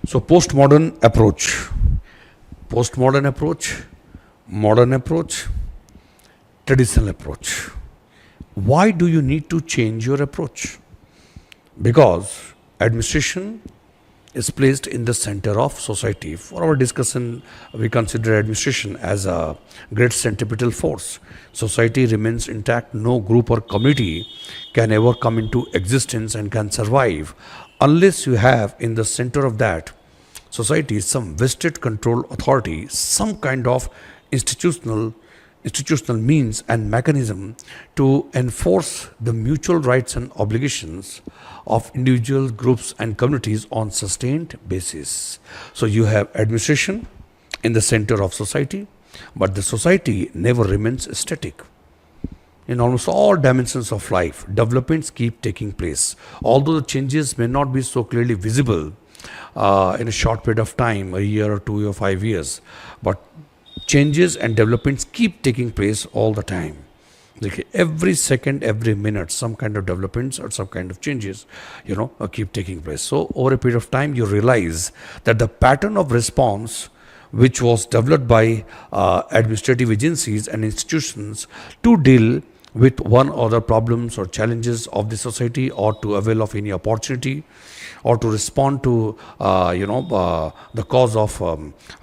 So postmodern approach, modern approach, traditional approach. Why do you need to change your approach? Because administration is placed in the center of society. For our discussion, we consider administration as a great centripetal force. Society remains intact. No group or community can ever come into existence and can survive unless you have in the center of that society some vested control authority, some kind of institutional means and mechanism to enforce the mutual rights and obligations of individuals, groups and communities on sustained basis. So you have administration in the center of society, but the society never remains static. In almost all dimensions of life, developments keep taking place. Although the changes may not be so clearly visible in a short period of time, a year or 2 or 5 years, but changes and developments keep taking place all the time. Like every second, every minute, some kind of developments or some kind of changes, keep taking place. So over a period of time, you realize that the pattern of response which was developed by administrative agencies and institutions to deal with one or other problems or challenges of the society, or to avail of any opportunity, or to respond to the cause of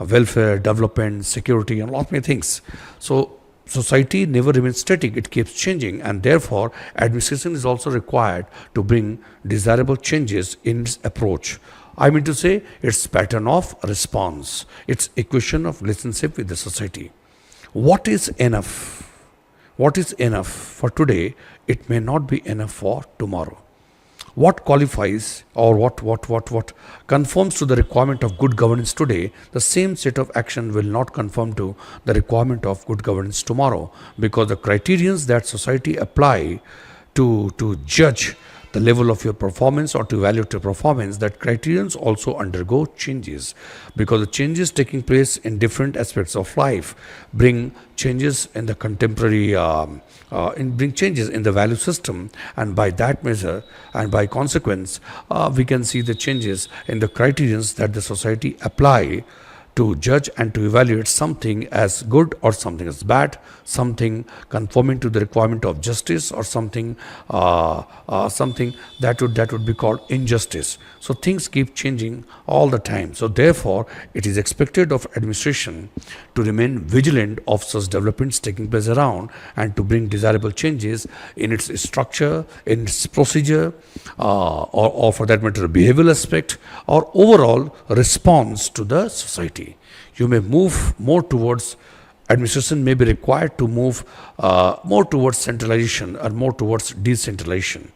welfare, development, security, and a lot many things. So society never remains static, it keeps changing, and therefore administration is also required to bring desirable changes in its approach. I mean to say, its pattern of response, its equation of relationship with the society. What is enough? What is enough for today, it may not be enough for tomorrow. What qualifies or what conforms to the requirement of good governance today, the same set of action will not conform to the requirement of good governance tomorrow, because the criterions that society apply to judge the level of your performance or to evaluate your performance, that criterions also undergo changes, because the changes taking place in different aspects of life bring changes in the contemporary bring changes in the value system, and by that measure and by consequence we can see the changes in the criterions that the society apply to judge and to evaluate something as good or something as bad, something conforming to the requirement of justice or something that would be called injustice. So things keep changing all the time. So therefore, it is expected of administration to remain vigilant of such developments taking place around, and to bring desirable changes in its structure, in its procedure, or for that matter, behavioral aspect, or overall response to the society. You may move more towards, administration may be required to move more towards centralization and more towards decentralization,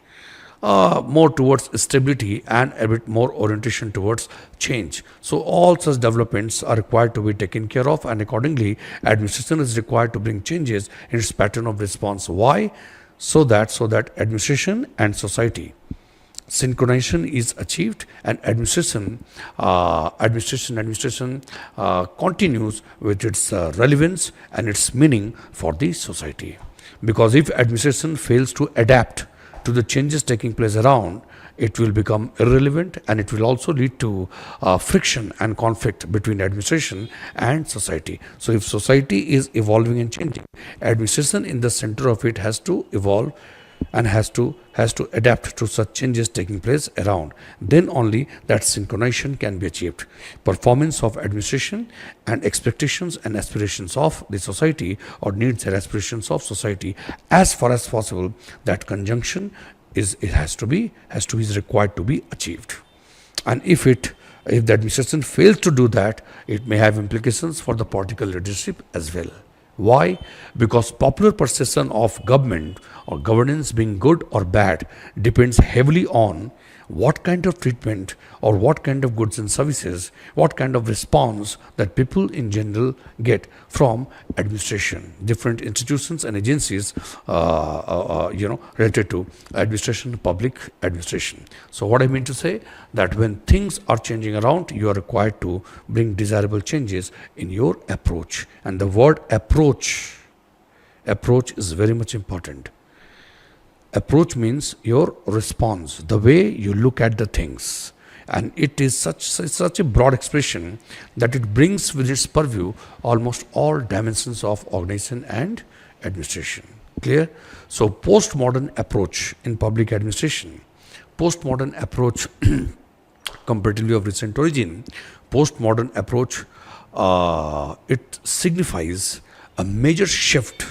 more towards stability and a bit more orientation towards change. So all such developments are required to be taken care of, and accordingly administration is required to bring changes in its pattern of response. Why? So that administration and society synchronization is achieved, and administration continues with its relevance and its meaning for the society. Because if administration fails to adapt to the changes taking place around, it will become irrelevant, and it will also lead to friction and conflict between administration and society. So if society is evolving and changing, administration in the center of it has to evolve and has to adapt to such changes taking place around. Then only that synchronization can be achieved. Performance of administration and expectations and aspirations of the society, or needs and aspirations of society, as far as possible, that conjunction is required to be achieved. And if the administration fails to do that, it may have implications for the political leadership as well. Why? Because popular perception of government or governance being good or bad depends heavily on what kind of treatment or what kind of goods and services, what kind of response that people in general get from administration, different institutions and agencies, related to administration, public administration. So what I mean to say, that when things are changing around, you are required to bring desirable changes in your approach. And the word approach is very much important. Approach means your response, the way you look at the things. and it is such a broad expression that it brings within its purview almost all dimensions of organization and administration. Clear? So postmodern approach in public administration, postmodern approach comparatively of recent origin, postmodern approach, it signifies a major shift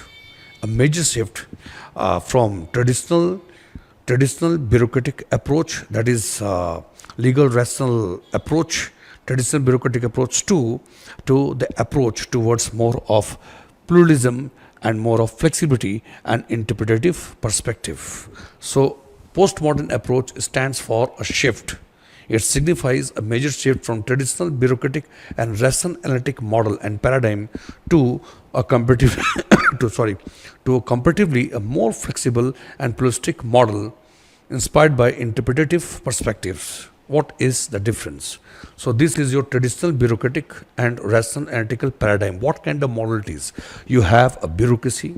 from traditional bureaucratic approach, that is legal rational approach, traditional bureaucratic approach to the approach towards more of pluralism and more of flexibility and interpretative perspective. So postmodern approach stands for a shift. It signifies a major shift from traditional bureaucratic and rational analytic model and paradigm to a comparative to a comparatively a more flexible and pluralistic model inspired by interpretative perspectives. What is the difference? So this is your traditional bureaucratic and rational analytical paradigm. What kind of model it is? You have a bureaucracy.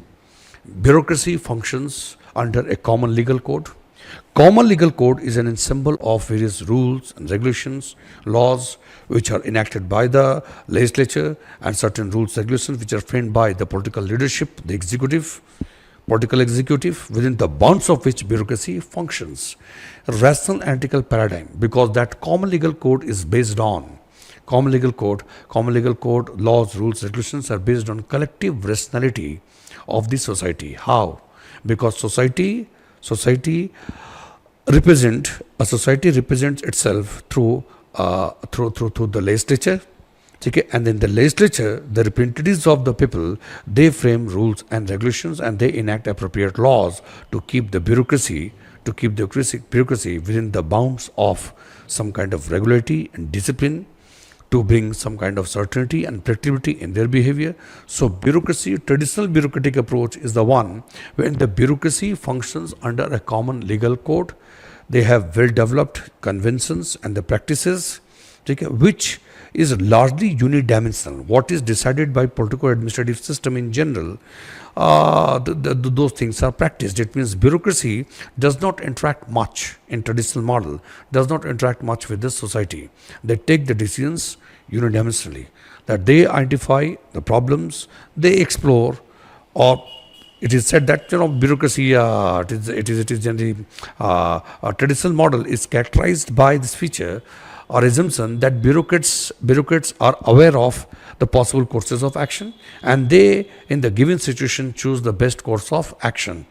Bureaucracy functions under a common legal code. Common legal code is an ensemble of various rules and regulations, laws which are enacted by the legislature, and certain rules and regulations which are framed by the political leadership, the political executive, within the bounds of which bureaucracy functions. Rational analytical paradigm, because that common legal code is based on common legal code, laws, rules, regulations are based on collective rationality of the society. How? Because society represents itself through the legislature. Okay? And in the legislature, the representatives of the people, they frame rules and regulations, and they enact appropriate laws to keep the bureaucracy within the bounds of some kind of regularity and discipline, to bring some kind of certainty and predictability in their behavior. So bureaucracy, traditional bureaucratic approach is the one when the bureaucracy functions under a common legal code. They have well-developed conventions and the practices, okay, which is largely unidimensional. What is decided by political administrative system in general, those things are practiced. It means bureaucracy does not interact much in traditional model, does not interact much with the society. They take the decisions unidimensionally, that they identify the problems, they explore, or it is said that bureaucracy, it is generally a traditional model is characterized by this feature or assumption that bureaucrats are aware of the possible courses of action, and they, in the given situation, choose the best course of action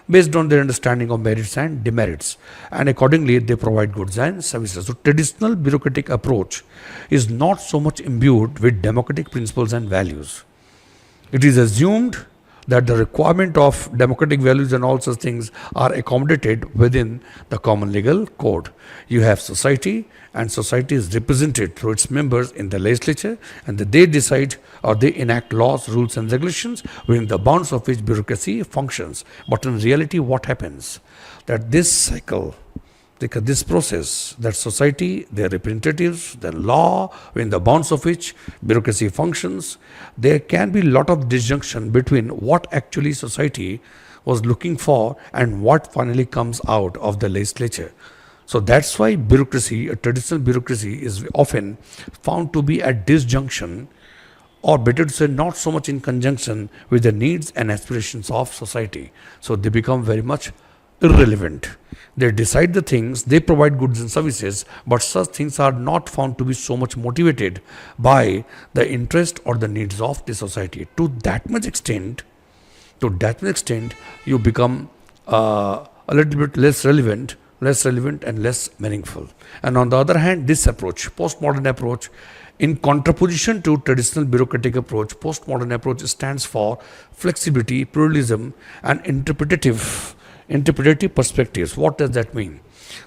based on their understanding of merits and demerits, and accordingly they provide goods and services. So traditional bureaucratic approach is not so much imbued with democratic principles and values. It is assumed that the requirement of democratic values and all such things are accommodated within the common legal code. You have society, and society is represented through its members in the legislature, and they decide or they enact laws, rules and regulations within the bounds of which bureaucracy functions. But in reality, what happens? That this cycle, this process, that society, their representatives, the law, within the bounds of which bureaucracy functions, there can be a lot of disjunction between what actually society was looking for and what finally comes out of the legislature. So that's why bureaucracy, a traditional bureaucracy, is often found to be at disjunction, or better to say, not so much in conjunction with the needs and aspirations of society. So they become very much irrelevant. They decide the things, they provide goods and services, but such things are not found to be so much motivated by the interest or the needs of the society. To that much extent, you become a little bit less relevant and less meaningful. And on the other hand, this approach, postmodern approach, in contraposition to traditional bureaucratic approach, postmodern approach stands for flexibility, pluralism, and interpretative perspectives. What does that mean?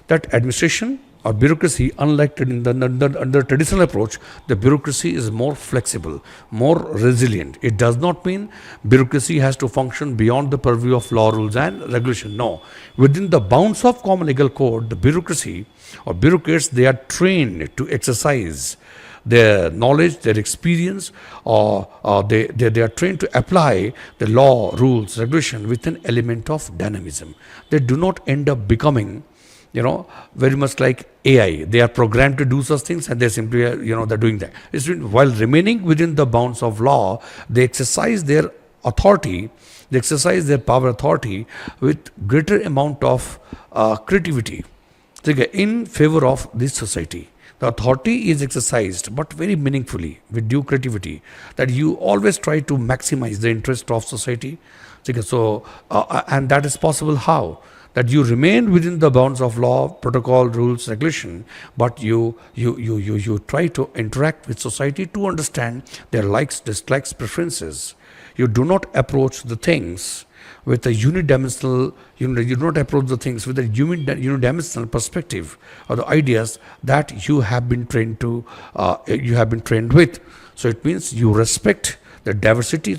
That administration or bureaucracy, unlike under traditional approach, the bureaucracy is more flexible, more resilient. It does not mean bureaucracy has to function beyond the purview of law, rules and regulation. No. Within the bounds of common legal code, the bureaucracy or bureaucrats, they are trained to exercise their knowledge, their experience, or they are trained to apply the law, rules, regulation with an element of dynamism. They do not end up becoming very much like AI. They are programmed to do such things, and they simply, they're doing that. While remaining within the bounds of law, they exercise their authority, they exercise their power authority with greater amount of creativity in favor of this society. The authority is exercised, but very meaningfully, with due creativity, that you always try to maximize the interest of society. And that is possible how? That you remain within the bounds of law, protocol, rules, regulation, but you try to interact with society to understand their likes, dislikes, preferences. You do not approach the things with a unidimensional, you do not approach the things with a unidimensional perspective or the ideas that you have been trained with. So it means you respect the diversity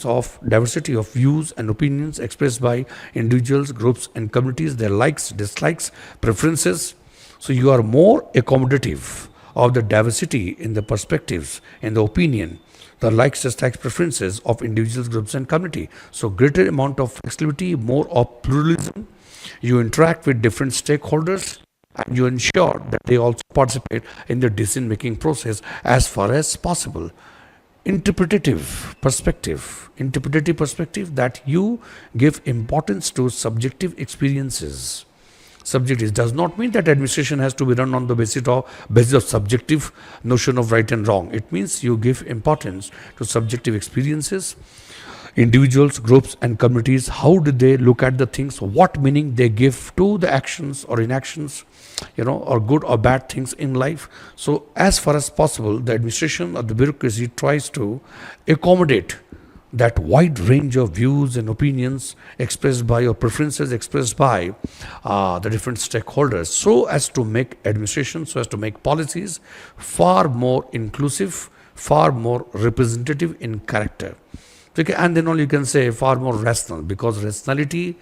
of views and opinions expressed by individuals, groups, and communities, their likes, dislikes, preferences. So you are more accommodative of the diversity in the perspectives, in the opinion, the likes, dislikes, preferences of individuals, groups, and community. So greater amount of flexibility, more of pluralism. You interact with different stakeholders, and you ensure that they also participate in the decision-making process as far as possible. Interpretative perspective that you give importance to subjective experiences. Subjective does not mean that administration has to be run on the basis of subjective notion of right and wrong. It means you give importance to subjective experiences, individuals, groups, and communities. How do they look at the things? What meaning they give to the actions or inactions, or good or bad things in life. So as far as possible, the administration or the bureaucracy tries to accommodate that wide range of views and opinions expressed by, or preferences expressed by the different stakeholders, so as to make administration, so as to make policies far more inclusive, far more representative in character. Okay, and then only you can say far more rational, because rationality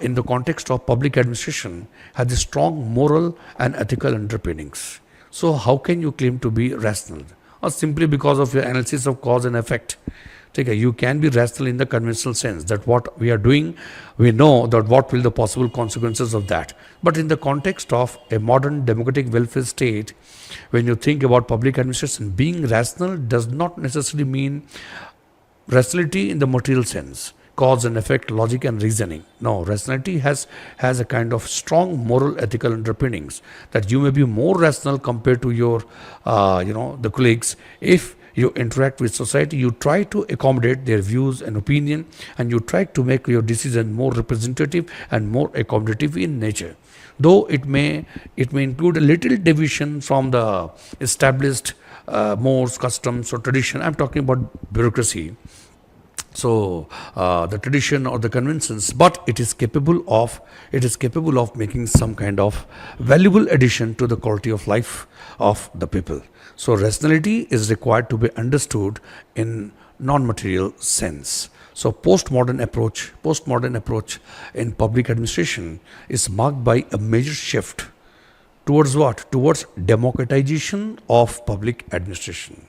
in the context of public administration has a strong moral and ethical underpinnings. So how can you claim to be rational? Or simply because of your analysis of cause and effect. You can be rational in the conventional sense that what we are doing, we know that what will the possible consequences of that. But in the context of a modern democratic welfare state, when you think about public administration, being rational does not necessarily mean rationality in the material sense, cause and effect, logic and reasoning. No, rationality has a kind of strong moral ethical underpinnings, that you may be more rational compared to your the colleagues. If you interact with society, you try to accommodate their views and opinion, and you try to make your decision more representative and more accommodative in nature. Though it may include a little deviation from the established mores, customs, or tradition. I'm talking about bureaucracy. So the tradition or the conventions, but it is capable of making some kind of valuable addition to the quality of life of the people. So rationality is required to be understood in non-material sense. So postmodern approach in public administration is marked by a major shift towards what? Towards democratization of public administration.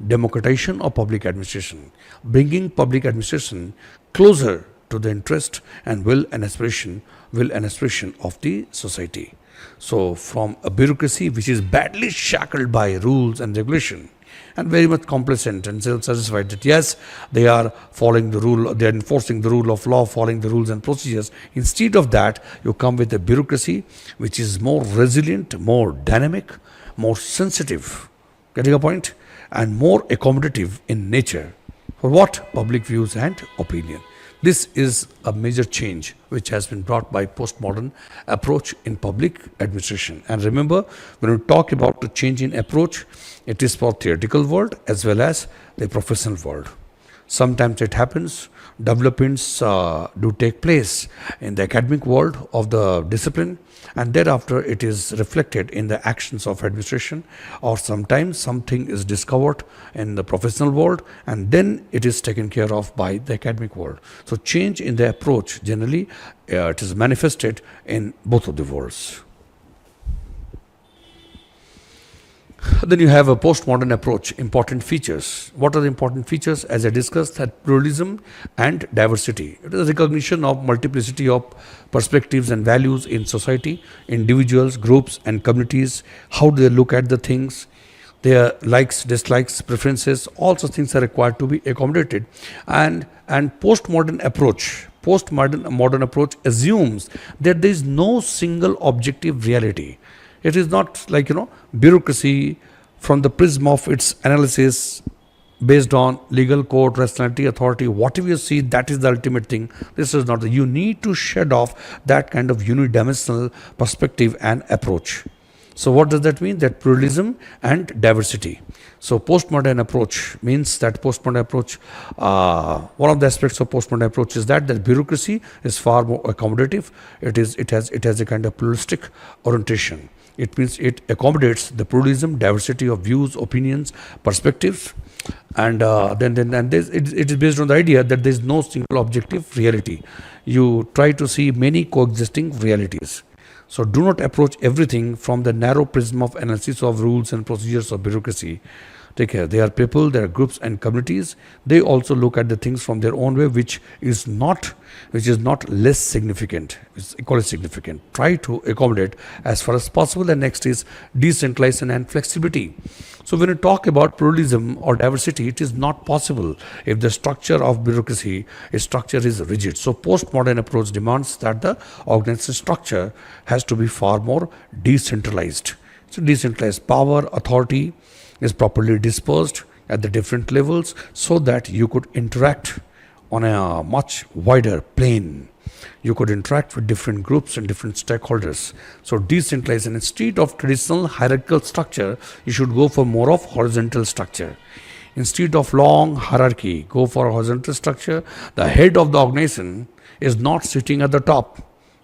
Democratization of public administration, bringing public administration closer to the interest and will and aspiration of the society. So from a bureaucracy which is badly shackled by rules and regulation, and very much complacent and self-satisfied that yes, they are following the rule, they are enforcing the rule of law, following the rules and procedures. Instead of that, you come with a bureaucracy which is more resilient, more dynamic, more sensitive, getting a point, and more accommodative in nature for what? Public views and opinion. This is a major change which has been brought by postmodern approach in public administration. And remember, when we talk about the change in approach, it is for theoretical world as well as the professional world. Sometimes it happens, developments do take place in the academic world of the discipline, and thereafter it is reflected in the actions of administration, or sometimes something is discovered in the professional world and then it is taken care of by the academic world. So change in the approach, generally it is manifested in both of the worlds. Then you have a postmodern approach, important features. What are the important features? As I discussed, that pluralism and diversity. It is a recognition of multiplicity of perspectives and values in society, individuals, groups and communities. How do they look at the things? Their likes, dislikes, preferences, all such things are required to be accommodated. And postmodern approach assumes that there is no single objective reality. It is not like bureaucracy from the prism of its analysis based on legal code, rationality, authority. Whatever you see, that is the ultimate thing. This is not the. You need to shed off that kind of unidimensional perspective and approach. So what does that mean? That pluralism and diversity. So postmodern approach means that postmodern approach, one of the aspects of postmodern approach is that bureaucracy is far more accommodative. It has a kind of pluralistic orientation. It means it accommodates the pluralism, diversity of views, opinions, perspectives, and it is based on the idea that there is no single objective reality. You try to see many coexisting realities. So do not approach everything from the narrow prism of analysis of rules and procedures of bureaucracy. Take care. They are people, they are groups and communities. They also look at the things from their own way, which is not less significant. It's equally significant. Try to accommodate as far as possible. And next is decentralization and flexibility. So when you talk about pluralism or diversity, it is not possible if the structure of bureaucracy structure is rigid. So postmodern approach demands that the organization structure has to be far more decentralized. So decentralized power, authority is properly dispersed at the different levels so that you could interact on a much wider plane. You could interact with different groups and different stakeholders. So decentralized, and instead of traditional hierarchical structure, you should go for more of horizontal structure. Instead of long hierarchy, go for a horizontal structure. The head of the organization is not sitting at the top.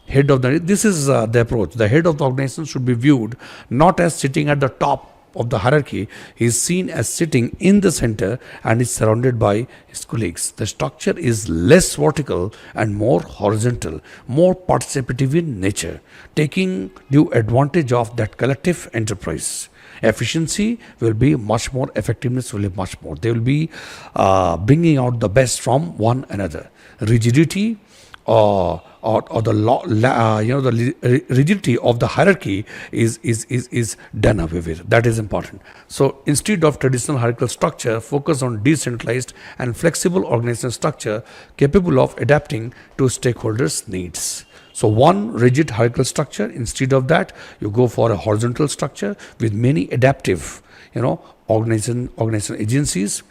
This is the approach. The head of the organization should be viewed not as sitting at the top of the hierarchy. He is seen as sitting in the center and is surrounded by his colleagues. The structure is less vertical and more horizontal, more participative in nature, taking due advantage of that collective enterprise. Efficiency will be much more, effectiveness will be much more. They will be bringing out the best from one another. Rigidity or the rigidity of the hierarchy is done away with. That is important. So instead of traditional hierarchical structure, focus on decentralized and flexible organizational structure capable of adapting to stakeholders' needs. So one rigid hierarchical structure, instead of that, you go for a horizontal structure with many adaptive, organization agencies,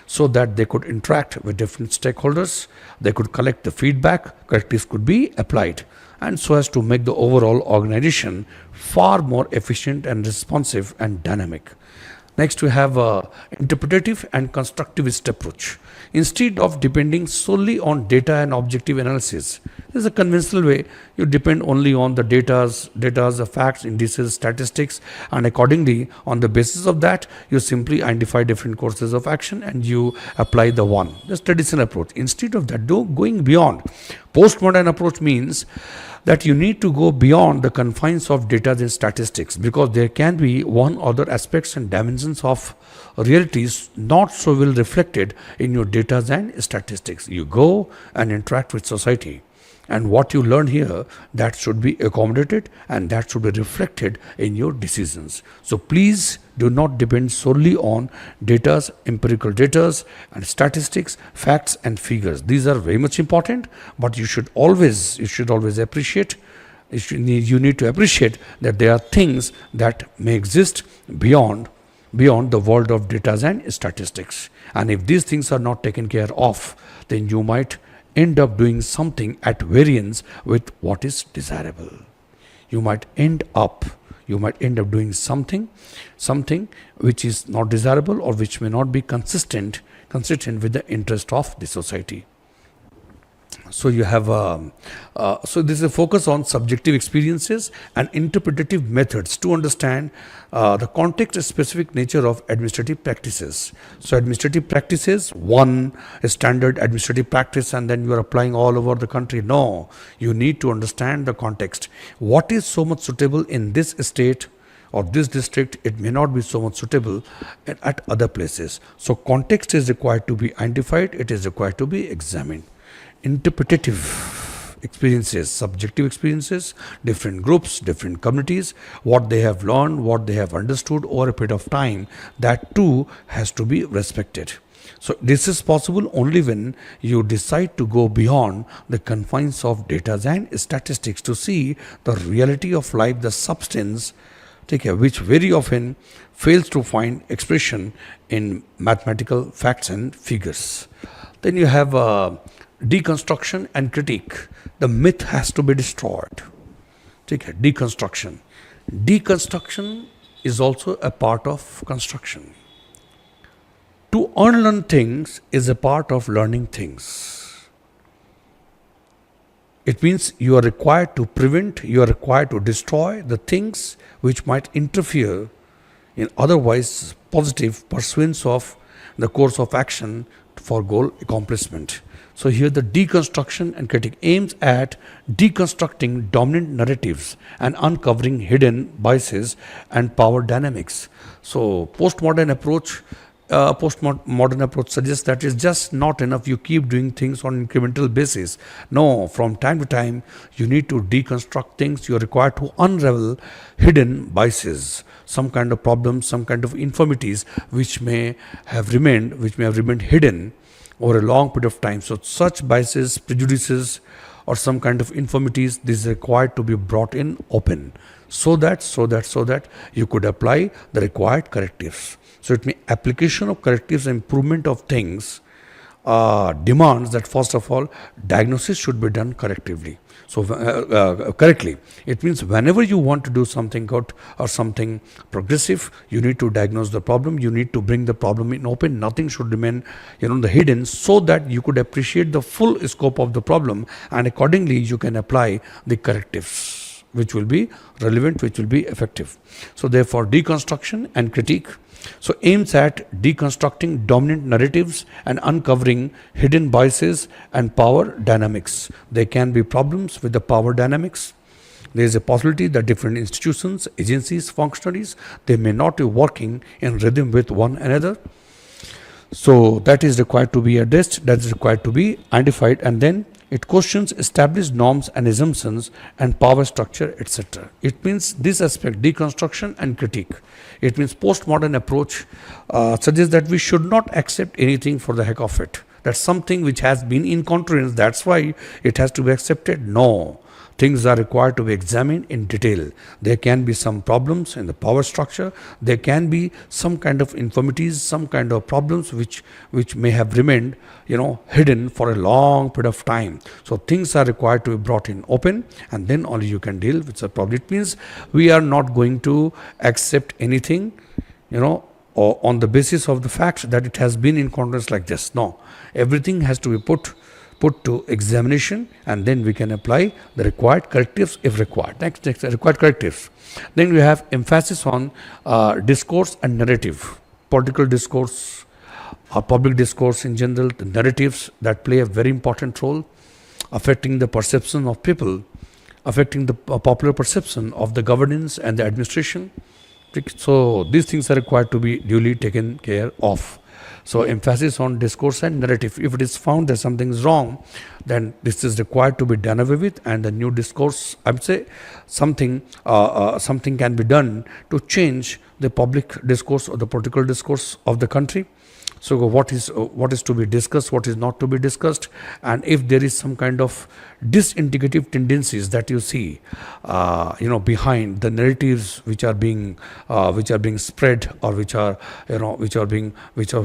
so that they could interact with different stakeholders, they could collect the feedback, correctives could be applied, and so as to make the overall organization far more efficient and responsive and dynamic. Next, we have interpretative and constructivist approach. Instead of depending solely on data and objective analysis, this is a conventional way. You depend only on the data's the facts, indices, statistics, and accordingly, on the basis of that, you simply identify different courses of action and you apply the one. That's traditional approach. Instead of that, going beyond. Postmodern approach means that you need to go beyond the confines of data and statistics, because there can be one other aspects and dimensions of realities not so well reflected in your data and statistics. You go and interact with society, and what you learn here, that should be accommodated and that should be reflected in your decisions. So please do not depend solely on data's, empirical data and statistics, facts and figures. These are very much important, but you should always appreciate, you need to appreciate that there are things that may exist beyond the world of data and statistics. And if these things are not taken care of, then you might end up doing something at variance with what is desirable. You might end up doing something which is not desirable or which may not be consistent with the interest of the society. So you have so this is a focus on subjective experiences and interpretative methods to understand the context-specific nature of administrative practices. So administrative practices, one a standard administrative practice, and then you are applying all over the country. No, you need to understand the context. What is so much suitable in this state or this district, it may not be so much suitable at other places. So context is required to be identified, it is required to be examined. Interpretative experiences, subjective experiences, different groups, different communities, what they have learned, what they have understood over a period of time, that too has to be respected. So this is possible only when you decide to go beyond the confines of data and statistics to see the reality of life, the substance, which very often fails to find expression in mathematical facts and figures. Then you have deconstruction and critique. The myth has to be destroyed. Deconstruction. Deconstruction is also a part of construction. To unlearn things is a part of learning things. It means you are required to prevent, you are required to destroy the things which might interfere in otherwise positive pursuance of the course of action for goal accomplishment. So here the deconstruction and critique aims at deconstructing dominant narratives and uncovering hidden biases and power dynamics. So postmodern approach suggests that it's just not enough you keep doing things on incremental basis. No, from time to time you need to deconstruct things. You're required to unravel hidden biases, some kind of problems, some kind of infirmities which may have remained hidden over a long period of time. So such biases, prejudices, or some kind of infirmities, this is required to be brought in open so that you could apply the required correctives. So it means application of correctives and improvement of things demands that first of all diagnosis should be done correctly. It means whenever you want to do something good or something progressive, you need to diagnose the problem. You need to bring the problem in open. Nothing should remain, the hidden, so that you could appreciate the full scope of the problem, and accordingly you can apply the correctives, which will be relevant, which will be effective. So therefore, deconstruction and critique aims at deconstructing dominant narratives and uncovering hidden biases and power dynamics. There can be problems with the power dynamics. There is a possibility that different institutions, agencies, functionaries, they may not be working in rhythm with one another. So that is required to be addressed, that is required to be identified, and then it questions established norms and assumptions and power structure, etc. It means this aspect, deconstruction and critique. It means postmodern approach suggests that we should not accept anything for the heck of it. That's something which has been in contrariance, that's why it has to be accepted. No. Things are required to be examined in detail. There can be some problems in the power structure. There can be some kind of infirmities, some kind of problems which may have remained, hidden for a long period of time. So things are required to be brought in open, and then only you can deal with the problem. It means we are not going to accept anything, or on the basis of the fact that it has been in contrast like this. No, everything has to be put to examination, and then we can apply the required correctives if required. Next required correctives. Then we have emphasis on discourse and narrative, political discourse, public discourse in general, the narratives that play a very important role, affecting the perception of people, affecting the popular perception of the governance and the administration. So these things are required to be duly taken care of. So emphasis on discourse and narrative. If it is found that something is wrong, then this is required to be done away with, and the new discourse, I would say, something can be done to change the public discourse or the political discourse of the country. So what is to be discussed, what is not to be discussed, and if there is some kind of disintegrative tendencies that you see, behind the narratives which are being spread, or which are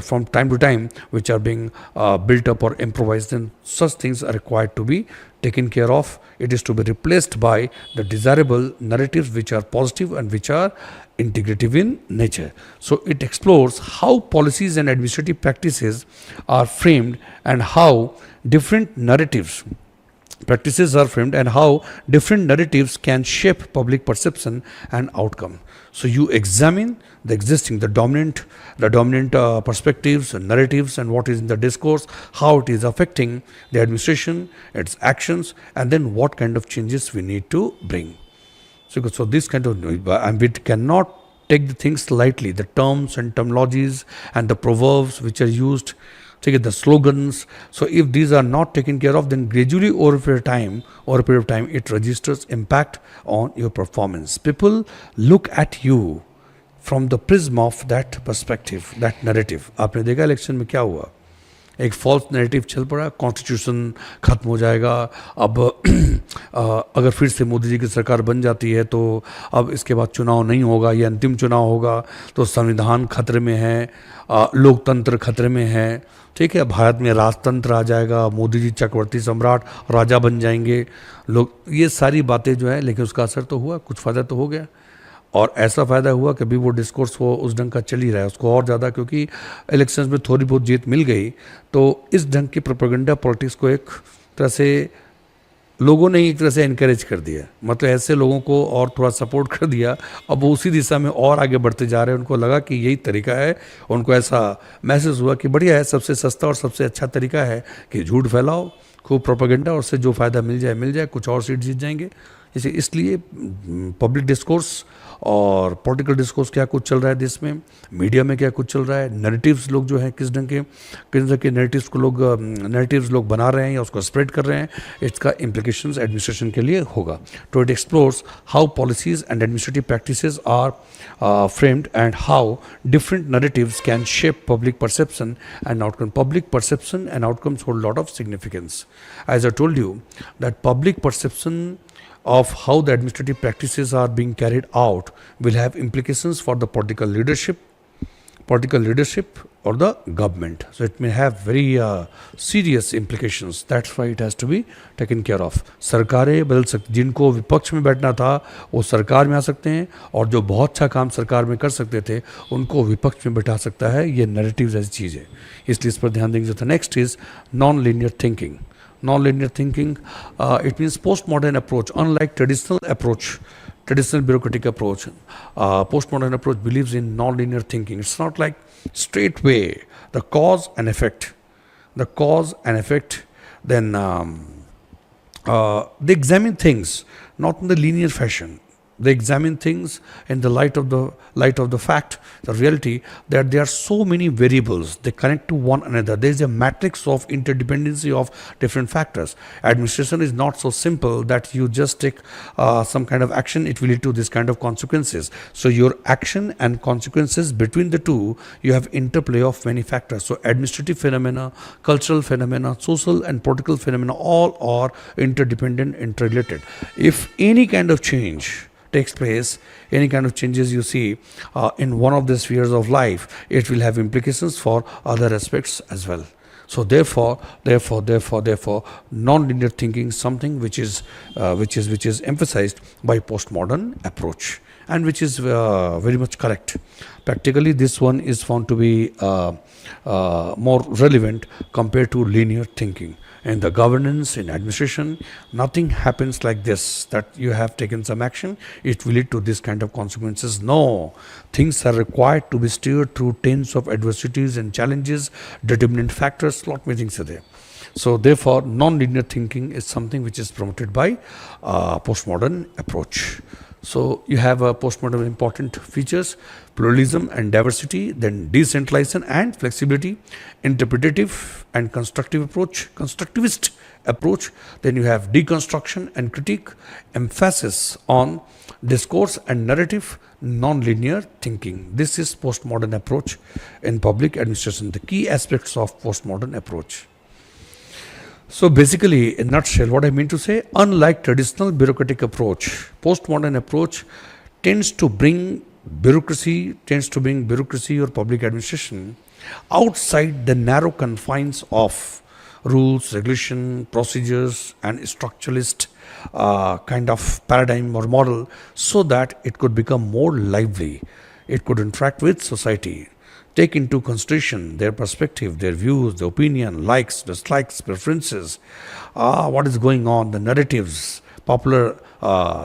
from time to time which are being built up or improvised, then such things are required to be taken care of. It is to be replaced by the desirable narratives which are positive and which are integrative in nature. So it explores how policies and administrative practices are framed and how different narratives can shape public perception and outcome. So you examine the dominant perspectives and narratives and what is in the discourse, how it is affecting the administration, its actions, and then what kind of changes we need to bring. So this kind of, and we cannot take the things lightly. The terms and terminologies and the proverbs which are used, take it, the slogans. So if these are not taken care of, then gradually over a period of time, it registers impact on your performance. People look at you from the prism of that perspective, that narrative. आपने देखा election में क्या हुआ, एक false narrative चल पड़ा, constitution खत्म हो जाएगा, अब अगर फिर से मोदी जी की सरकार बन जाती है तो अब इसके बाद चुनाव नहीं होगा, ये अंतिम चुनाव होगा, तो संविधान खतरे में है, लोकतंत्र खतरे में है, ठीक है, भारत में राजतंत्र आ जाएगा, मोदी जी चक्रवर्ती सम्राट राजा बन जाएंगे लोग, ये सारी बातें जो है, लेकिन उसका असर तो हुआ, कुछ फ़ायदा तो हो गया। और ऐसा फ़ायदा हुआ कि अभी वो डिस्कोर्स वो उस ढंग का चल ही रहा है, उसको और ज़्यादा, क्योंकि इलेक्शंस में थोड़ी बहुत जीत मिल गई, तो इस ढंग की प्रोपेगेंडा पॉलिटिक्स को एक तरह से लोगों ने एक तरह से इनकरेज कर दिया, मतलब ऐसे लोगों को और थोड़ा सपोर्ट कर दिया, अब वो उसी दिशा में और आगे बढ़ते जा रहे हैं। उनको लगा कि यही तरीका है, उनको ऐसा महसूस हुआ कि बढ़िया है, सबसे सस्ता और सबसे अच्छा तरीका है कि झूठ फैलाओ, खूब प्रोपेगेंडा, और उससे जो फ़ायदा मिल जाए, कुछ और सीट जीत जाएंगे। इसलिए पब्लिक डिस्कोर्स और पॉलिटिकल डिस्कोर्स क्या कुछ चल रहा है देश में, मीडिया में क्या कुछ चल रहा है, नैरेटिव्स लोग जो है किस ढंग के नैरेटिव्स लोग बना रहे हैं या उसको स्प्रेड कर रहे हैं, इसका इम्प्लीकेशंस एडमिनिस्ट्रेशन के लिए होगा। तो it explores how policies and administrative practices are framed and how different narratives can shape public perception and outcome. Public perception and outcomes hold a lot of significance. As I told you, that public perception of how the administrative practices are being carried out will have implications for the political leadership or the government. So it may have very serious implications. That's why it has to be taken care of. सरकारें बदल सकती, जिनको विपक्ष में बैठना था वो सरकार में आ सकते हैं, और जो बहुत अच्छा काम सरकार में कर सकते थे उनको विपक्ष में बैठा सकता है। ये नैरेटिव्स ऐसी चीज़ है, इसलिए इस पर ध्यान देंगे। तो next is non linear thinking. Non-linear thinking, it means postmodern approach. Unlike traditional bureaucratic approach, postmodern approach believes in non-linear thinking. It's not like straight way, the cause and effect. Then they examine things not in the linear fashion. They examine things in the light of the fact, the reality, that there are so many variables. They connect to one another. There is a matrix of interdependency of different factors. Administration is not so simple that you just take some kind of action, it will lead to this kind of consequences. So your action and consequences, between the two, you have interplay of many factors. So administrative phenomena, cultural phenomena, social and political phenomena, all are interdependent, interrelated. If any kind of change takes place, any kind of changes you see in one of the spheres of life, it will have implications for other aspects as well. So therefore, non-linear thinking is something which is emphasized by postmodern approach, and which is very much correct. Practically, this one is found to be more relevant compared to linear thinking. In the governance, in administration, nothing happens like this, that you have taken some action, it will lead to this kind of consequences. No, things are required to be steered through tens of adversities and challenges, determinant factors, lot many things are there. So therefore, non-linear thinking is something which is promoted by postmodern approach. So you have postmodern important features: pluralism and diversity, then decentralization and flexibility, interpretative and constructivist approach, then you have deconstruction and critique, emphasis on discourse and narrative, non-linear thinking. This is postmodern approach in public administration, the key aspects of postmodern approach. So basically, in a nutshell, what I mean to say, unlike traditional bureaucratic approach, postmodern approach tends to bring bureaucracy or public administration outside the narrow confines of rules, regulation, procedures, and structuralist kind of paradigm or model, so that it could become more lively. It could interact with society, take into consideration their perspective, their views, their opinion, likes, dislikes, preferences, what is going on, the narratives, popular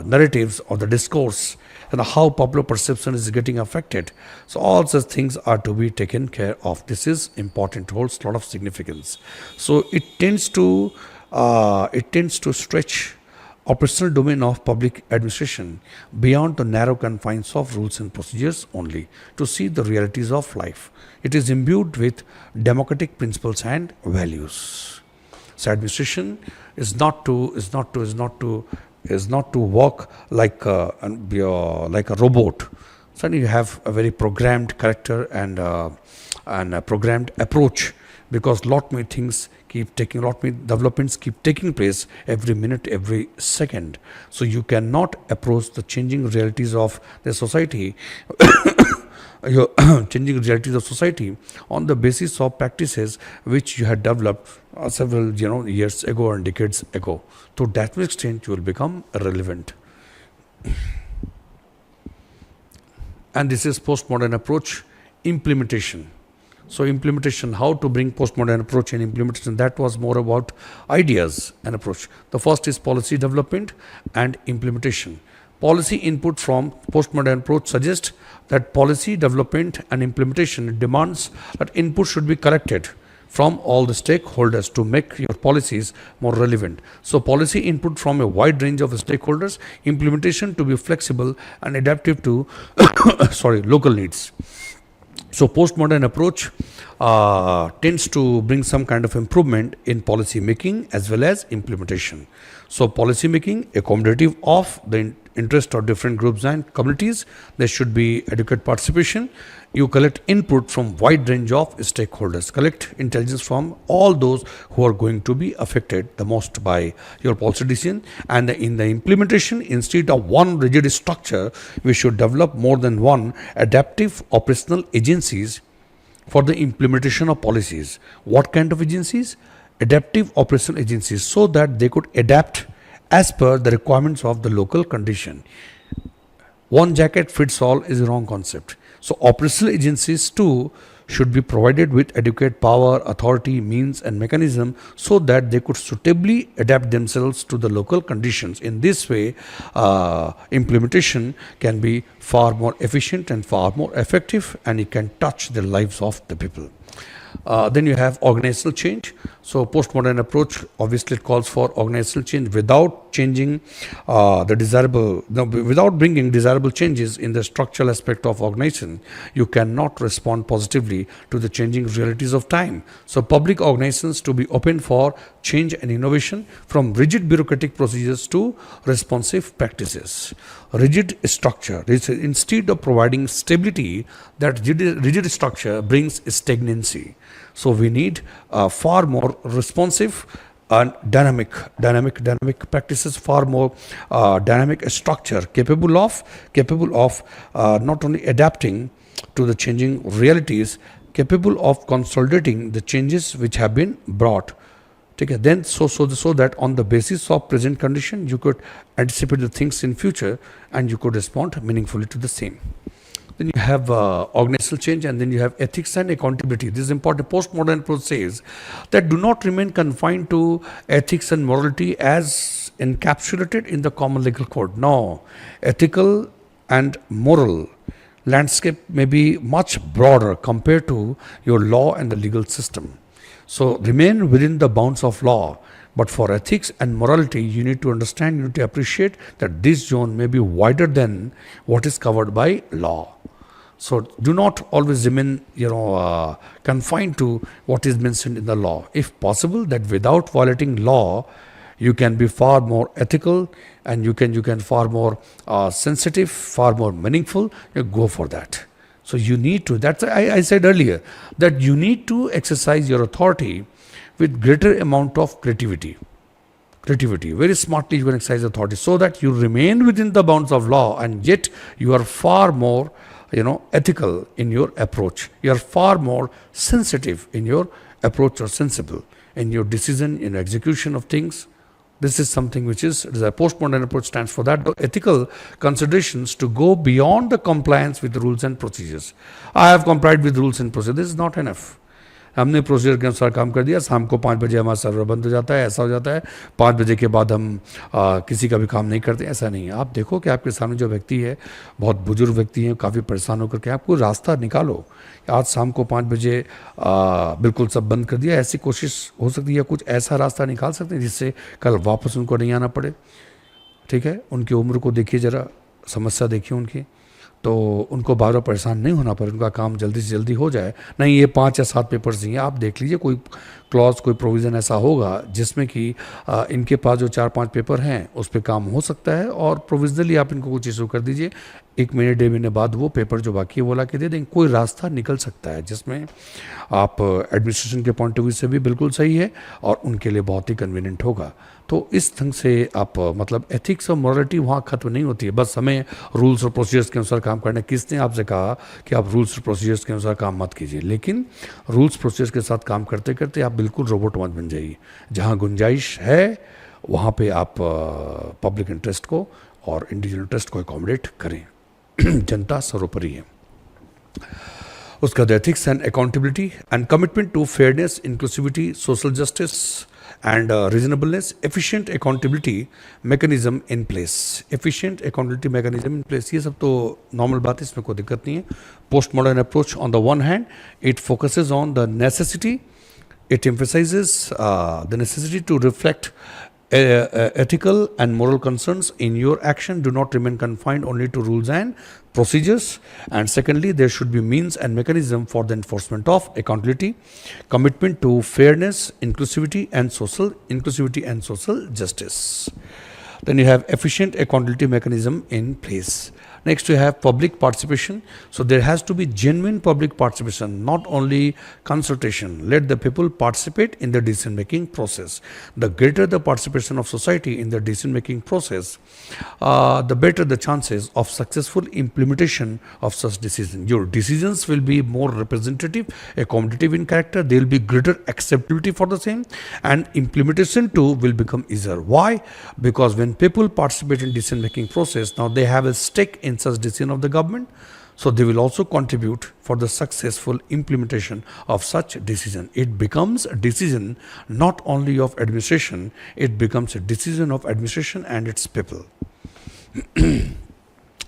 narratives or the discourse, and how popular perception is getting affected. So all such things are to be taken care of. This is important, holds a lot of significance. So it tends to stretch operational domain of public administration beyond the narrow confines of rules and procedures only to see the realities of life. It is imbued with democratic principles and values. So administration is not to work like like a robot. So you have a very programmed character and a programmed approach, because lot many developments keep taking place every minute, every second. So you cannot approach the changing realities of the society your changing realities of society on the basis of practices which you had developed several years ago and decades ago. To that extent you will become irrelevant. And this is postmodern approach implementation. So implementation, how to bring postmodern approach and implementation, that was more about ideas and approach. The first is policy development and implementation. Policy input from postmodern approach suggests that policy development and implementation demands that input should be collected from all the stakeholders to make your policies more relevant. So policy input from a wide range of stakeholders, implementation to be flexible and adaptive to local needs. So postmodern approach tends to bring some kind of improvement in policy making as well as implementation. So policy making accommodative of the interest of different groups and communities. There should be adequate participation. You collect input from wide range of stakeholders. Collect intelligence from all those who are going to be affected the most by your policy decision. And in the implementation, instead of one rigid structure, we should develop more than one adaptive operational agencies for the implementation of policies. What kind of agencies? Adaptive operational agencies, so that they could adapt as per the requirements of the local condition. One jacket fits all is a wrong concept. So operational agencies too should be provided with adequate power, authority, means and mechanism, so that they could suitably adapt themselves to the local conditions. In this way, implementation can be far more efficient and far more effective, and it can touch the lives of the people. Then you have organizational change. So postmodern approach obviously calls for organizational change without changing without bringing desirable changes in the structural aspect of organization. You cannot respond positively to the changing realities of time. So public organizations to be open for change and innovation, from rigid bureaucratic procedures to responsive practices. Rigid structure, instead of providing stability, that rigid structure brings stagnancy. So we need far more responsive and dynamic practices, far more dynamic structure capable of not only adapting to the changing realities, capable of consolidating the changes which have been brought. Okay, then so that on the basis of present condition you could anticipate the things in future and you could respond meaningfully to the same. Then you have organizational change, and then you have ethics and accountability. This is important. Postmodern approach says that do not remain confined to ethics and morality as encapsulated in the common legal code. No, ethical and moral landscape may be much broader compared to your law and the legal system. So remain within the bounds of law. But for ethics and morality, you need to understand, you need to appreciate that this zone may be wider than what is covered by law. So do not always remain, confined to what is mentioned in the law. If possible, that without violating law, you can be far more ethical, and you can far more sensitive, far more meaningful. You go for that. So you need to. That's I said earlier that you need to exercise your authority with greater amount of creativity. Very smartly you can exercise authority, so that you remain within the bounds of law, and yet you are far more ethical in your approach. You are far more sensitive in your approach, or sensible in your decision, in execution of things. This is something which is a postmodern approach stands for that. The ethical considerations to go beyond the compliance with the rules and procedures. I have complied with rules and procedures. This is not enough. हमने procedure के अनुसार काम कर दिया, शाम को 5 बजे हमारा सर्वर बंद हो जाता है, ऐसा हो जाता है, 5 बजे के बाद हम किसी का भी काम नहीं करते. ऐसा नहीं है. आप देखो कि आपके सामने जो व्यक्ति है, बहुत बुजुर्ग व्यक्ति है, काफ़ी परेशान होकर के आपको रास्ता निकालो. आज शाम को 5 बजे बिल्कुल सब बंद कर दिया. ऐसी कोशिश हो सकती है, कुछ ऐसा रास्ता निकाल सकते हैं जिससे कल वापस उनको नहीं आना पड़े. ठीक है, उनकी उम्र को देखिए ज़रा, समस्या देखिए उनकी, तो उनको बार बार परेशान नहीं होना पड़े, उनका काम जल्दी से जल्दी हो जाए। नहीं ये 5 या 7 पेपर्स दिए, आप देख लीजिए कोई क्लॉज, कोई प्रोविज़न ऐसा होगा जिसमें कि इनके पास जो 4-5 पेपर हैं उस पर काम हो सकता है, और प्रोविजनली आप इनको कुछ इशू कर दीजिए, 1 महीने 1.5 महीने बाद वो पेपर जो बाकी है वो ला के दे देंगे। कोई रास्ता निकल सकता है जिसमें आप एडमिनिस्ट्रेशन के पॉइंट ऑफ व्यू से भी बिल्कुल सही है और उनके लिए बहुत ही कन्वीनियंट होगा। तो इस ढंग से आप मतलब एथिक्स और मॉरलिटी वहाँ खत्म नहीं होती है, बस हमें रूल्स और प्रोसीजर्स के अनुसार काम करना है। किसने आपसे कहा कि आप रूल्स और प्रोसीजर्स के अनुसार काम मत कीजिए, लेकिन रूल्स प्रोसीजर्स के साथ काम करते करते आप बिल्कुल रोबोट मत बन जाइए। जहाँ गुंजाइश है वहाँ पे आप पब्लिक इंटरेस्ट को और इंडिविजुअल इंटरेस्ट को अकोमोडेट करें। जनता सर्वोपरि है। उसका ethics and accountability and commitment to fairness, inclusivity, social justice and reasonableness, efficient accountability mechanism in place, efficient accountability mechanism in place, ये सब तो नॉर्मल बात है, इसमें कोई दिक्कत नहीं है। Post modern approach on the one hand it focuses on the necessity, it emphasizes the necessity to reflect ethical and moral concerns in your action do not remain confined only to rules and procedures. And secondly, there should be means and mechanism for the enforcement of accountability, commitment to fairness, inclusivity and social justice. Then you have efficient accountability mechanism in place. Next you have public participation. So there has to be genuine public participation, not only consultation. Let the people participate in the decision making process. The greater the participation of society in the decision making process, the better the chances of successful implementation of such decisions. Your decisions will be more representative, accommodative in character. There will be greater acceptability for the same, and implementation too will become easier. Why? Because when people participate in decision making process, now they have a stake in such decision of the government, so they will also contribute for the successful implementation of such decision. It becomes a decision not only of administration, it becomes a decision of administration and its people.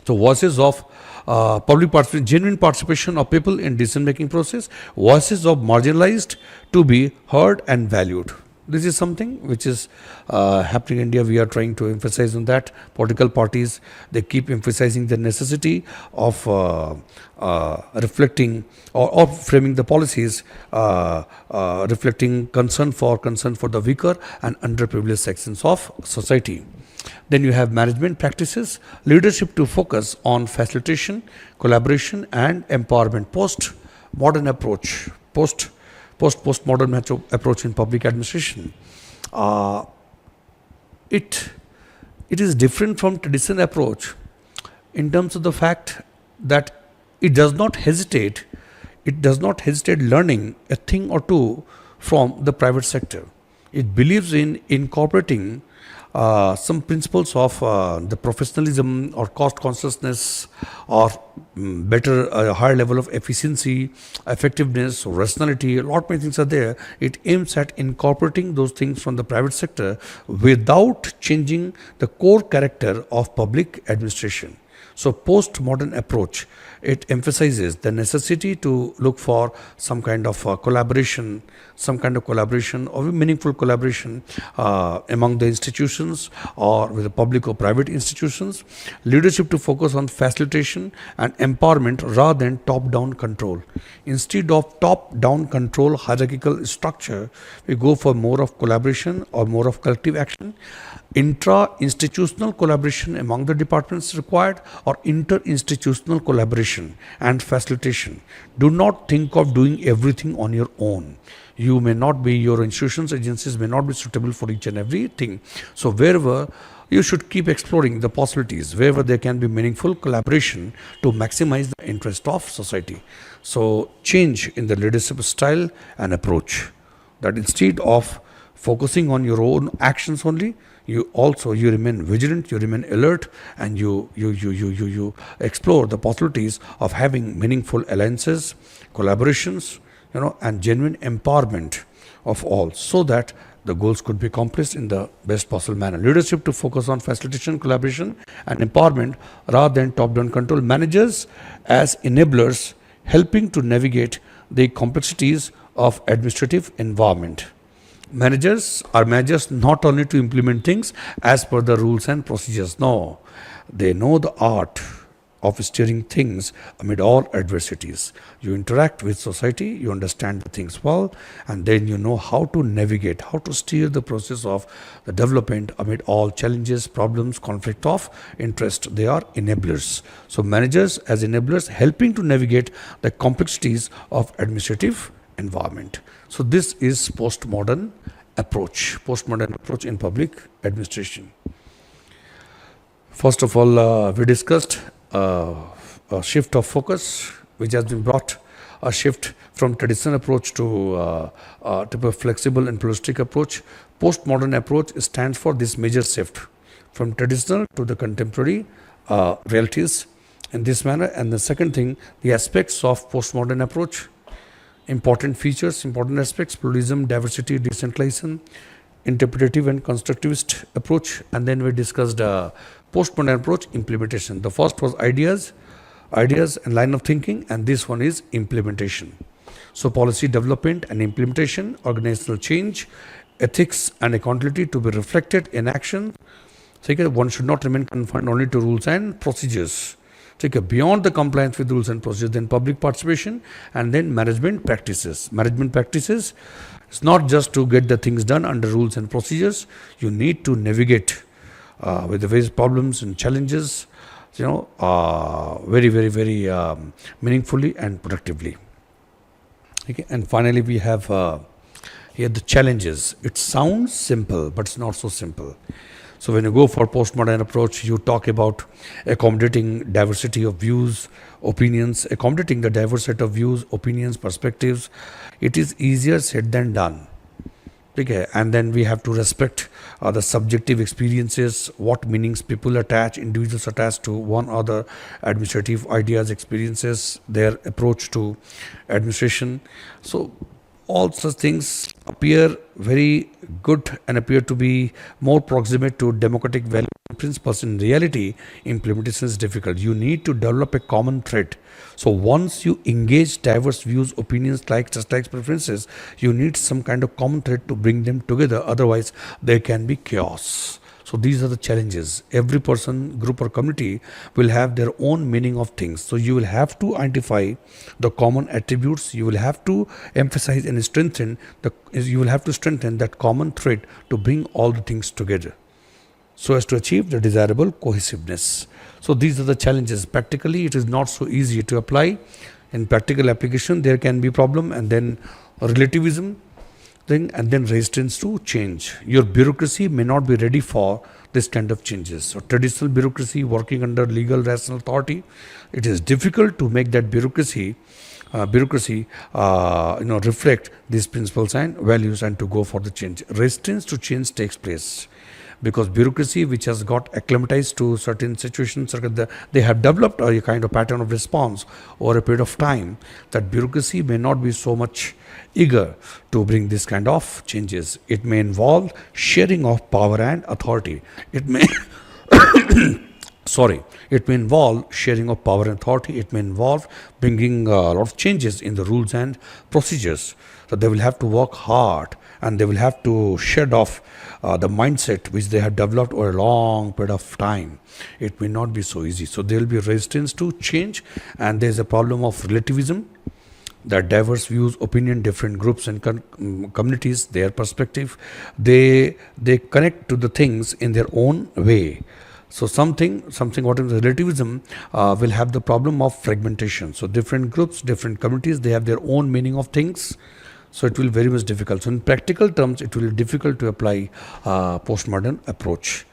So voices of public participation, genuine participation of people in decision making process, voices of marginalized to be heard and valued. This is something which is happening in India. We are trying to emphasize on that. Political parties, they keep emphasizing the necessity of reflecting or framing the policies reflecting concern for the weaker and underprivileged sections of society. Then you have management practices, leadership to focus on facilitation, collaboration and empowerment. Postmodern approach, postmodern approach in public administration. It is different from traditional approach in terms of the fact that it does not hesitate learning a thing or two from the private sector. It believes in incorporating some principles of the professionalism or cost consciousness or better higher level of efficiency, effectiveness, or rationality. A lot many things are there. It aims at incorporating those things from the private sector without changing the core character of public administration. So postmodern approach, it emphasizes the necessity to look for some kind of collaboration or meaningful collaboration among the institutions or with the public or private institutions. Leadership to focus on facilitation and empowerment rather than top-down control. Instead of top-down control hierarchical structure, we go for more of collaboration or more of collective action. Intra-institutional collaboration among the departments required, or inter-institutional collaboration and facilitation. Do not think of doing everything on your own. You may not be, your institutions, agencies may not be suitable for each and everything. So wherever you should keep exploring the possibilities, wherever there can be meaningful collaboration to maximize the interest of society. So change in the leadership style and approach, that instead of focusing on your own actions only, you remain vigilant, you remain alert, and you explore the possibilities of having meaningful alliances, collaborations, and genuine empowerment of all, so that the goals could be accomplished in the best possible manner. Leadership to focus on facilitation, collaboration, and empowerment rather than top-down control. Managers as enablers, helping to navigate the complexities of administrative environment. Managers are managers not only to implement things as per the rules and procedures. No, they know the art of steering things amid all adversities. You interact with society, you understand things well, and then you know how to navigate, how to steer the process of the development amid all challenges, problems, conflict of interest. They are enablers. So managers as enablers helping to navigate the complexities of administrative environment. So this is postmodern approach in public administration. First of all, we discussed a shift of focus, which has been brought, a shift from traditional approach to a flexible and pluralistic approach. Postmodern approach stands for this major shift from traditional to the contemporary realities in this manner. And the second thing, the aspects of postmodern approach, important features, important aspects: pluralism, diversity, decentralization, interpretative and constructivist approach. And then we discussed postmodern approach implementation. The first was ideas and line of thinking, and this one is implementation. So policy development and implementation, organizational change, ethics and accountability to be reflected in action. So one should not remain confined only to rules and procedures. Beyond the compliance with rules and procedures, then public participation, and then management practices. Management practices is not just to get the things done under rules and procedures. You need to navigate with the various problems and challenges, very, very, very meaningfully and productively. Okay. And finally, we have here the challenges. It sounds simple, but it's not so simple. So when you go for postmodern approach, you talk about accommodating diversity of views, opinions, accommodating the diverse set of views, opinions, perspectives. It is easier said than done. Okay. And then we have to respect the subjective experiences, what meanings people attach, individuals attach to one other administrative ideas, experiences, their approach to administration. So all such things appear very good and appear to be more proximate to democratic value principles. In reality, implementation is difficult. You need to develop a common thread. So once you engage diverse views, opinions, likes, dislikes, preferences, you need some kind of common thread to bring them together. Otherwise, there can be chaos. So these are the challenges. Every person, group or community will have their own meaning of things. So you will have to identify the common attributes. You will have to emphasize and strengthen that common thread to bring all the things together, so as to achieve the desirable cohesiveness. So these are the challenges. Practically, it is not so easy to apply. In practical application, there can be problem, and then relativism thing, and then resistance to change. Your bureaucracy may not be ready for this kind of changes. So traditional bureaucracy working under legal rational authority, it is difficult to make that bureaucracy reflect these principles and values and to go for the change. Resistance to change takes place because bureaucracy, which has got acclimatized to certain situations, they have developed a kind of pattern of response over a period of time. That bureaucracy may not be so much eager to bring this kind of changes. It may involve sharing of power and authority. It may it may involve sharing of power and authority. It may involve bringing a lot of changes in the rules and procedures. So they will have to work hard, and they will have to shed off the mindset which they have developed over a long period of time. It may not be so easy. So there will be resistance to change, and there is a problem of relativism, that diverse views, opinion, different groups and communities, their perspective, they connect to the things in their own way. So something what is relativism will have the problem of fragmentation. So different groups, different communities, they have their own meaning of things. So it will be very much difficult. So in practical terms, it will be difficult to apply postmodern approach.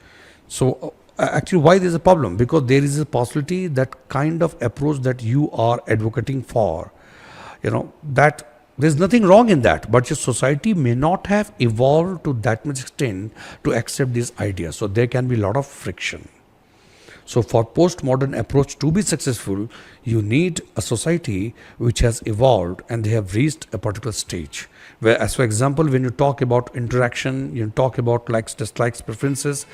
So actually, why there is a problem? Because there is a possibility that kind of approach that you are advocating for, that there's nothing wrong in that, but your society may not have evolved to that much extent to accept these ideas. So there can be a lot of friction. So for postmodern approach to be successful, you need a society which has evolved and they have reached a particular stage. Where, as for example, when you talk about interaction, you talk about likes, dislikes, preferences,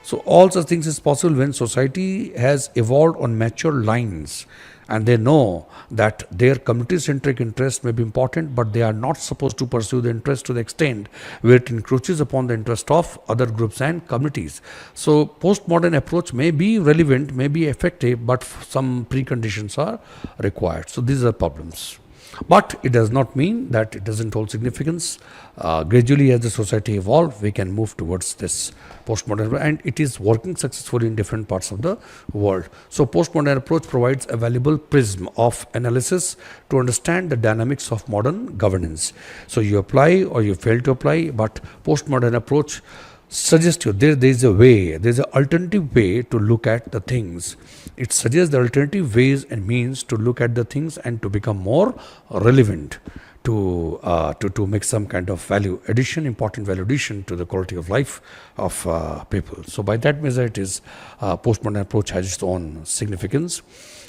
So all such things is possible when society has evolved on mature lines, and they know that their community-centric interests may be important, but they are not supposed to pursue the interest to the extent where it encroaches upon the interest of other groups and communities. So postmodern approach may be relevant, may be effective, but some preconditions are required. So these are problems. But it does not mean that it doesn't hold significance. Gradually, as the society evolves, we can move towards this postmodern, and it is working successfully in different parts of the world. So, postmodern approach provides a valuable prism of analysis to understand the dynamics of modern governance. So, you apply or you fail to apply, but postmodern approach suggests you there is a way, there is an alternative way to look at the things. It suggests the alternative ways and means to look at the things and to become more relevant, to make some kind of value addition, important value addition to the quality of life of people. So by that measure, it is postmodern approach has its own significance,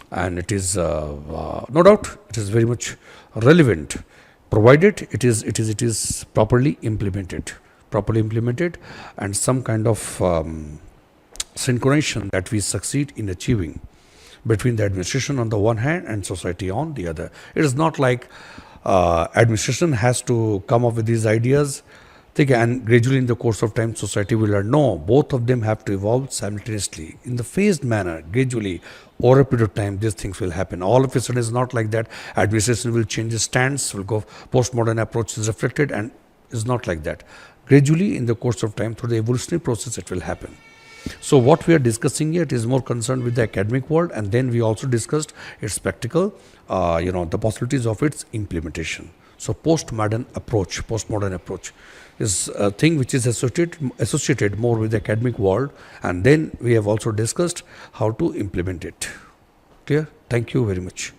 and it is no doubt it is very much relevant, provided it is properly implemented, and some kind of synchronization that we succeed in achieving between the administration on the one hand and society on the other. It is not like administration has to come up with these ideas, and gradually in the course of time society will learn. No, both of them have to evolve simultaneously in the phased manner. Gradually, over a period of time, these things will happen. All of a sudden, it's not like that. Administration will change its stance, will go, postmodern approach is reflected, and it's not like that. Gradually, in the course of time, through the evolutionary process, it will happen. So what we are discussing here, it is more concerned with the academic world, and then we also discussed its practical, the possibilities of its implementation. So postmodern approach is a thing which is associated more with the academic world, and then we have also discussed how to implement it. Clear? Thank you very much.